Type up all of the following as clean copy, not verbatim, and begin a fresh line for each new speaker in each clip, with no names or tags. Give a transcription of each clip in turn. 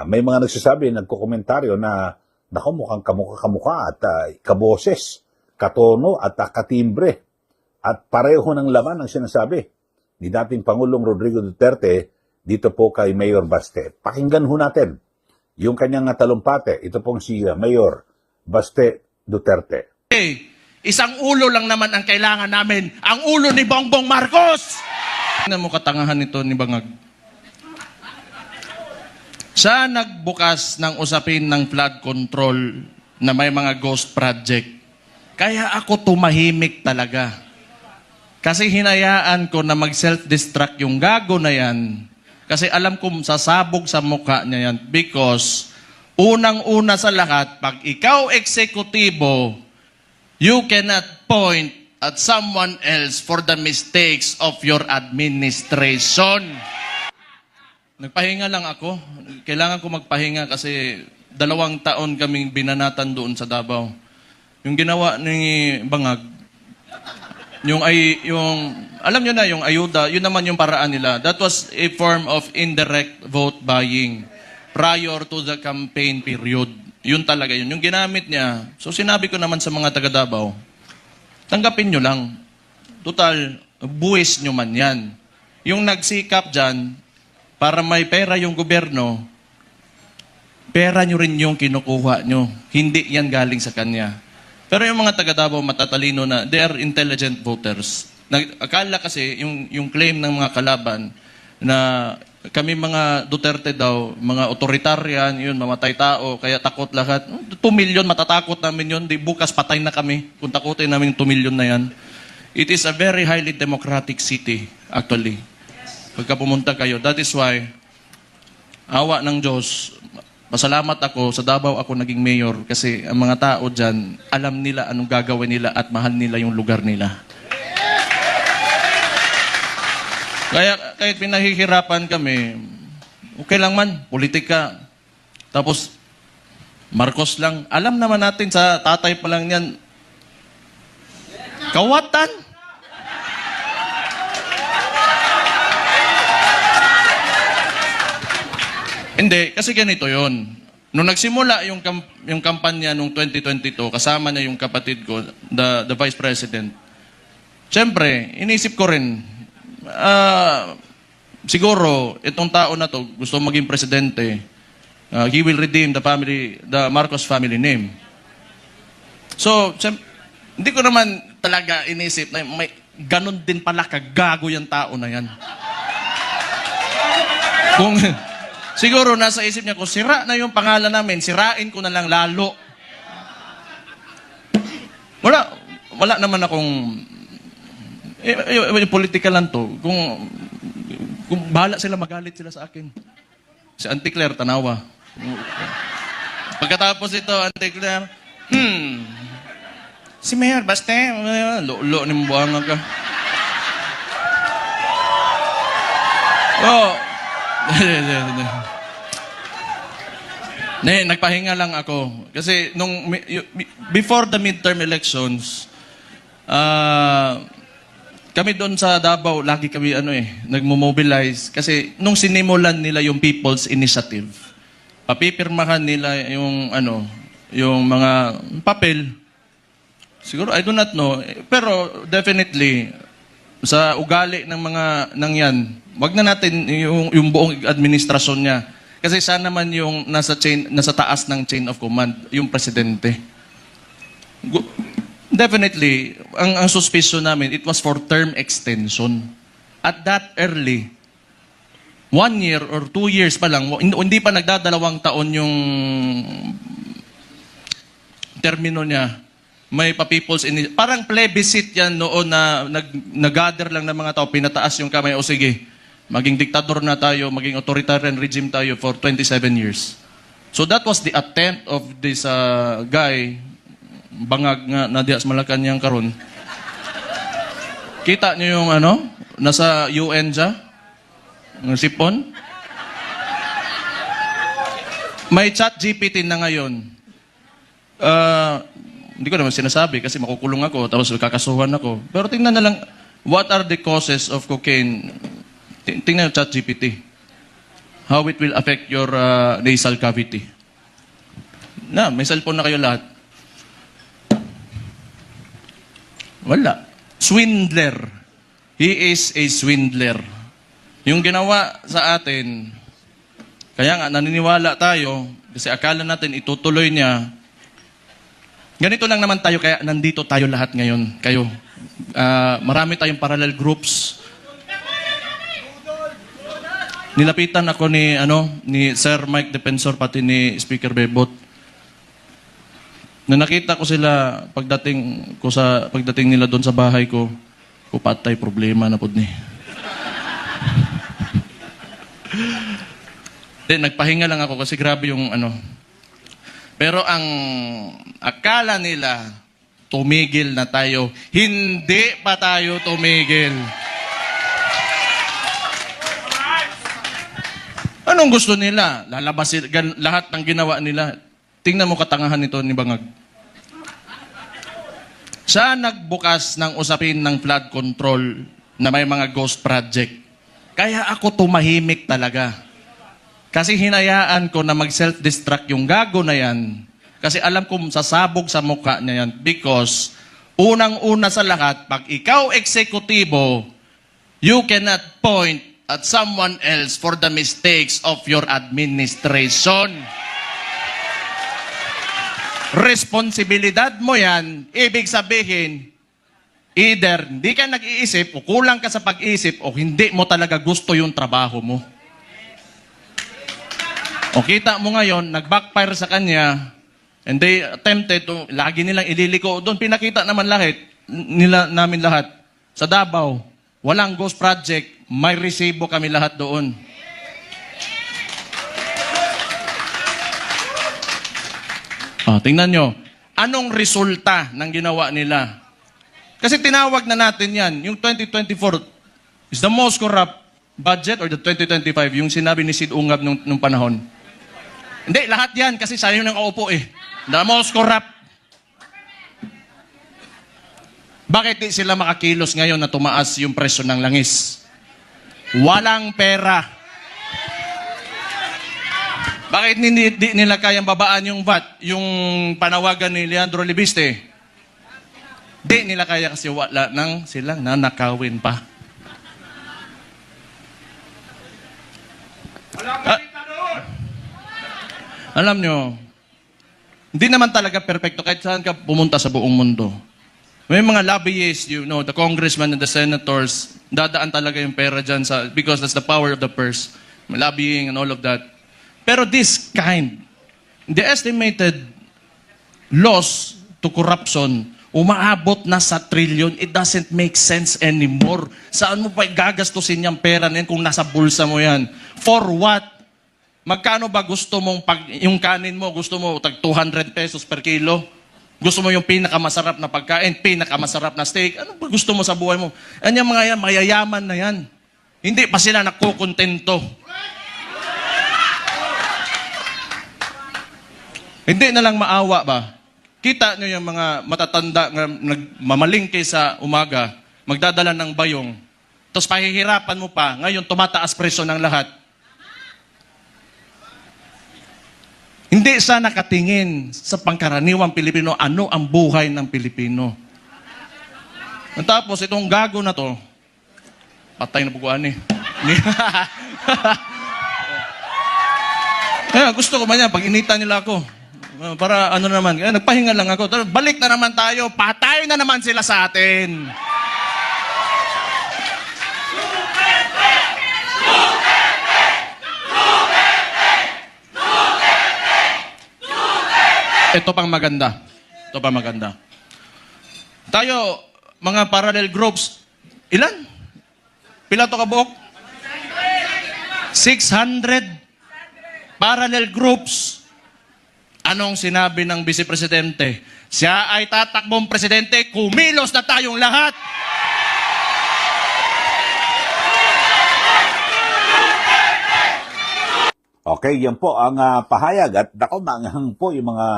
May mga nagsasabi, nagkokomentaryo na naku, mukhang kamukha-kamukha at kaboses, katono at katimbre. At pareho ng laman ang sinasabi ni dating Pangulong Rodrigo Duterte dito po kay Mayor Baste. Pakinggan ho natin yung kanyang talumpate. Ito pong si Mayor Baste Duterte.
Isang ulo lang naman ang kailangan namin. Ang ulo ni Bongbong Marcos! Tingnan mo katangahan nito ni Bangag. Siya nagbukas ng usapin ng flood control na may mga ghost project. Kaya ako tumahimik talaga. Kasi hinayaan ko na mag-self-destruct yung gago na yan. Kasi alam ko sasabog sa mukha niya yan. Because unang-una sa lahat, pag ikaw eksekutibo, you cannot point at someone else for the mistakes of your administration. Nagpahinga lang ako. Kailangan ko magpahinga kasi 2 taon kaming binanatan doon sa Davao. Yung ginawa ni Bangag, yung alam nyo na, yung ayuda, yun naman yung paraan nila. That was a form of indirect vote buying prior to the campaign period. Yun talaga yun. Yung ginamit niya, so sinabi ko naman sa mga taga Davao, tanggapin nyo lang. Total, buwis nyo man yan. Yung nagsikap dyan, para may pera yung gobyerno, pera nyo rin yung kinukuha nyo. Hindi yan galing sa kanya. Pero yung mga taga Davao matatalino na, they are intelligent voters. Akala kasi, yung claim ng mga kalaban, na kami mga Duterte daw, mga authoritarian, yun, mamatay tao, kaya takot lahat. 2 million, matatakot namin yun. Di bukas patay na kami kung takutin namin 2 million na yan. It is a very highly democratic city, actually. Pagka pumunta kayo. That is why, awa ng Diyos, pasalamat ako, sa Davao ako naging mayor kasi ang mga tao dyan, alam nila anong gagawin nila at mahal nila yung lugar nila. Kaya kahit pinahihirapan kami, okay lang man, politika. Tapos, Marcos lang. Alam naman natin sa tatay pa lang yan, kawatan. Hindi, kasi ganito yon. Nung nagsimula yung kampanya nung 2022, kasama na yung kapatid ko, the Vice President, siyempre, inisip ko rin, siguro, itong tao na to, gusto maging presidente, he will redeem the Marcos family name. So, hindi ko naman talaga inisip na may ganun din pala kagago yung tao na yan. Kung siguro nasa isip niya ko, sira na yung pangalan namin, sirain ko na lang lalo. Wala naman akong political lang to. Kung bahala sila, magalit sila sa akin. Si Auntie Claire, tanawa. Pagkatapos ito, Auntie Claire, si Mayor, baste, lo ni mbuanga ka. Oh. Nagpahinga lang ako. Kasi before the midterm elections, kami doon sa Davao, lagi kami nagmo-mobilize. Kasi nung sinimulan nila yung People's Initiative, papipirmahan nila yung mga papel. Siguro, I do not know. Pero definitely, sa ugali ng mga yan, wag na natin yung buong administrasyon niya. Kasi siya naman yung nasa taas ng chain of command, yung presidente. Definitely, ang suspicion namin, it was for term extension. At that early, 1 year or 2 years pa lang, hindi pa nagdadalawang taon yung termino niya. May pa-people's initiative. Parang plebiscite yan noon na nag-gather lang ng mga tao, pinataas yung kamay, o sige, maging diktador na tayo, maging authoritarian regime tayo for 27 years. So that was the attempt of this guy, Bangag nga na diya sa Malacanang karon. Kita niyo yung nasa UN siya? Ng sipon? May chat GPT na ngayon. Hindi ko naman sinasabi kasi makukulong ako tapos kakasuhan ako. Pero tingnan na lang, what are the causes of cocaine? Tingnan yung chat GPT. how it will affect your nasal cavity. Na, may cellphone na kayo lahat. Wala. Swindler. He is a swindler. Yung ginawa sa atin, kaya nga naniniwala tayo, kasi akala natin itutuloy niya. Ganito lang naman tayo, kaya nandito tayo lahat ngayon. Kayo. Marami tayong parallel groups. Nilapitan ako ni Sir Mike Defensor, pati ni Speaker Bebot. Na nakita ko sila pagdating nila doon sa bahay ko, patay problema na pud ni. Nagpahinga lang ako kasi grabe yung Pero ang akala nila, tumigil na tayo. Hindi pa tayo tumigil. Anong gusto nila? Lalabas lahat ng ginawa nila. Tingnan mo katangahan nito ni Bangag. Siya nagbukas ng usapin ng flood control na may mga ghost project. Kaya ako tumahimik talaga. Kasi hinayaan ko na mag-self-destruct yung gago na yan. Kasi alam ko sasabog sa mukha niya yan. Because, unang-una sa lahat, pag ikaw eksekutibo, you cannot point at someone else for the mistakes of your administration. Responsibilidad mo yan, ibig sabihin, either hindi ka nag-iisip o kulang ka sa pag-iisip o hindi mo talaga gusto yung trabaho mo. O kita mo ngayon, nag-backfire sa kanya, and they attempted to, lagi nilang ililiko doon. Pinakita naman namin lahat. Sa Davao, walang ghost project, may resibo kami lahat doon. Tingnan nyo, anong resulta ng ginawa nila? Kasi tinawag na natin yan, yung 2024 is the most corrupt budget or the 2025, yung sinabi ni Sid Ungab nung panahon. Hindi, lahat yan kasi sayo nang kaupo eh. The most corrupt. Bakit di sila makakilos ngayon na tumaas yung presyo ng langis? Walang pera. Bakit di nila kayang babaan yung VAT, yung panawagan ni Leandro Libiste? Di nila kaya kasi wala nang silang nanakawin pa. Alam nyo, hindi naman talaga perfecto kahit saan ka pumunta sa buong mundo. May mga lobbyists, the congressmen and the senators, dadaan talaga yung pera dyan because that's the power of the purse. Lobbying and all of that. Pero this kind, the estimated loss to corruption, umaabot na sa trillion. It doesn't make sense anymore. Saan mo pa gagastusin yung pera na yan kung nasa bulsa mo yan? For what? Magkano ba gusto mong, yung kanin mo, gusto mo tag 200 pesos per kilo? Gusto mo yung pinakamasarap na pagkain, pinakamasarap na steak? Ano ba gusto mo sa buhay mo? Yan mga yan, mayayaman na yan. Hindi pa sila nakukontento. Hindi na lang maawa ba? Kita nyo yung mga matatanda na nagmamalingke sa umaga, magdadala ng bayong, tapos pahihirapan mo pa, ngayon tumataas presyo ng lahat. Hindi sa nakatingin sa pangkaraniwang Pilipino, ano ang buhay ng Pilipino. At tapos itong gago na to, patay na buguan eh. Gusto ko ba niya, pag inita nila ako, para ano naman, nagpahinga lang ako. Balik na naman tayo, patay na naman sila sa atin. Ito pang maganda. Ito pang maganda. Tayo, mga parallel groups, ilan? Pila to kabuok? 600 parallel groups. Anong sinabi ng Vice Presidente? Siya ay tatakbong presidente, kumilos na tayong lahat.
Okay, yan po ang pahayag at manghang po yung mga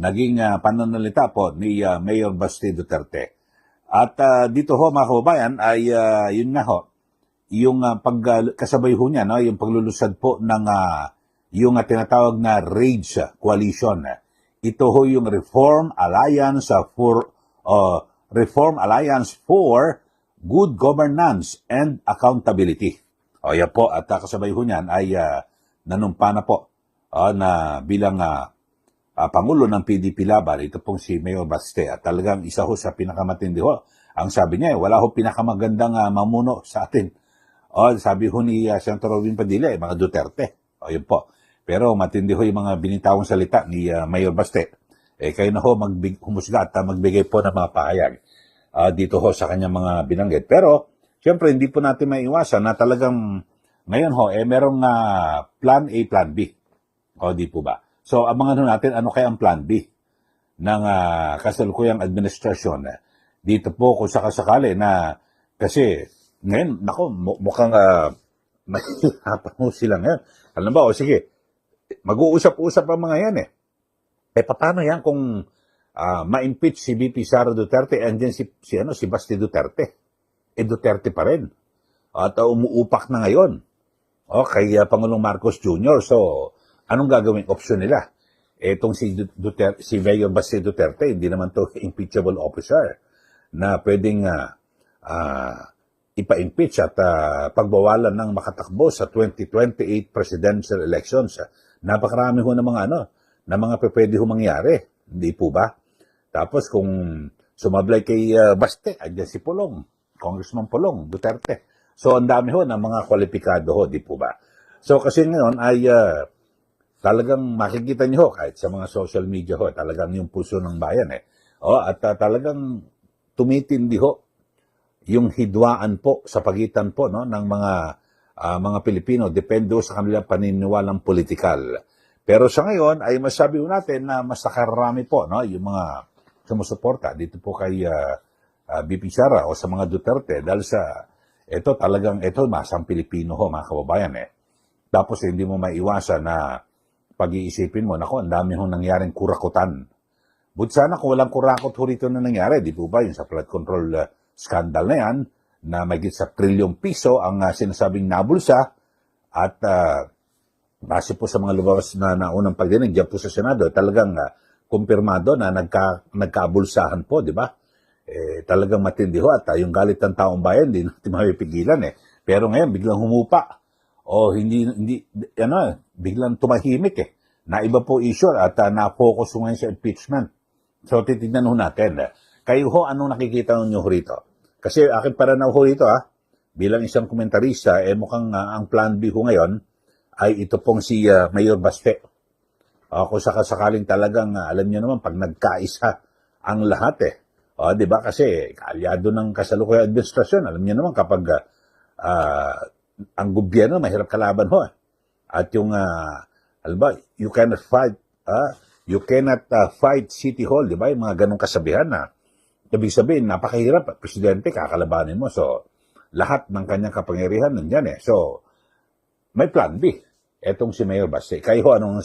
naging pananalita po ni Mayor Basti Duterte. At dito ho mga kababayan ay yun nga ho, yung kasabay ho niya, no, yung paglulusad po ng yung tinatawag na RAGE coalition. Ito ho yung Reform Alliance for Good Governance and Accountability. O yan po, at kasabay ho niyan ay nanumpa na po na bilang Pangulo ng PDP Laban, ito pong si Mayor Baste. At talagang isa ho sa pinakamatindi ho. Ang sabi niya, wala ho pinakamagandang mamuno sa atin. Sabi ho ni Senator Robin Padilla, mga Duterte. Yun po. Pero matindi ho yung mga binitawang salita ni Mayor Baste. Kayo na ho humusga at magbigay po ng mga pahayag dito ho sa kanyang mga binanggit. Pero, siyempre, hindi po natin maiwasan na talagang ngayon ho, merong plan A, plan B. Di po ba? So, abangan ho natin ano kaya ang plan B ng kasalukuyang administrasyon. Dito po kung sakasakali na kasi ngayon, mukhang mahirapan ho sila ngayon. Alam ba, sige, mag-uusap-usap ang mga yan paano yan kung ma-impeach si VP Sara Duterte, andyan si Basti Duterte? Duterte pa rin. At umuupak na ngayon. Kay Pangulong Marcos Jr. So, anong gagawing option nila? Etong si Mayor Basti Duterte, hindi naman to impeachable officer na pwedeng ipa-impeach at pagbawalan ng makatakbo sa 2028 presidential elections. Napakarami ho ng mga pwede ho mangyari. Hindi po ba? Tapos kung sumablay kay Baste, andyan si Pulong, Congressman Pulong Duterte. So ang dami ho ng mga kwalipikado ho, di po ba? So kasi ngayon ay talagang makikita niyo ho, kahit sa mga social media ho, talagang yung puso ng bayan at talagang tumitindi ho yung hidwaan po sa pagitan po ng mga Pilipino, depende sa kanilang paniniwalang politikal. Pero sa ngayon ay masabi ko natin na mas nakarami po yung mga sumusuporta dito po kay BP Sara o sa mga Duterte dahil sa ito masang Pilipino ho mga kababayan Tapos hindi mo maiwasan na pag-iisipin mo, ang dami hong nangyaring kurakutan. But sana kung walang kurakot ho rito na nangyari, di po ba yung sa flood control scandal na yan, na may sa trilyong piso ang sinasabing nabulsa at base po sa mga lumabas na naunang pagdinig dyan po sa Senado, talagang kumpirmado na nagkabulsahan po, di ba? Talagang matindi ho at yung galit ng taong bayan, hindi natin mapipigilan Pero ngayon, biglang humupa. Biglang tumahimik Na iba po issue at na-focus ho ngayon sa impeachment. So, titignan ho natin. Kayo ho, anong nakikita nyo ho rito? Kasi akin para na ho rito, bilang isang komentarista, mukhang ang plan B ho ngayon ay ito pong si Mayor Baste. Kung sakasakaling talagang, alam nyo naman, pag nagkaisa ang lahat di ba? Kasi kaalyado ng kasalukuyang administrasyon, alam nyo naman kapag ang gobyerno, mahirap kalaban ho. At yung, alam ba, you cannot fight City Hall, di ba? Yung mga ganong kasabihan na ibig sabihin, napakahirap. Presidente, kakalabanin mo. So, lahat ng kanyang kapangyarihan nandyan So, may plan B. Etong si Mayor Baste. Kayo, anong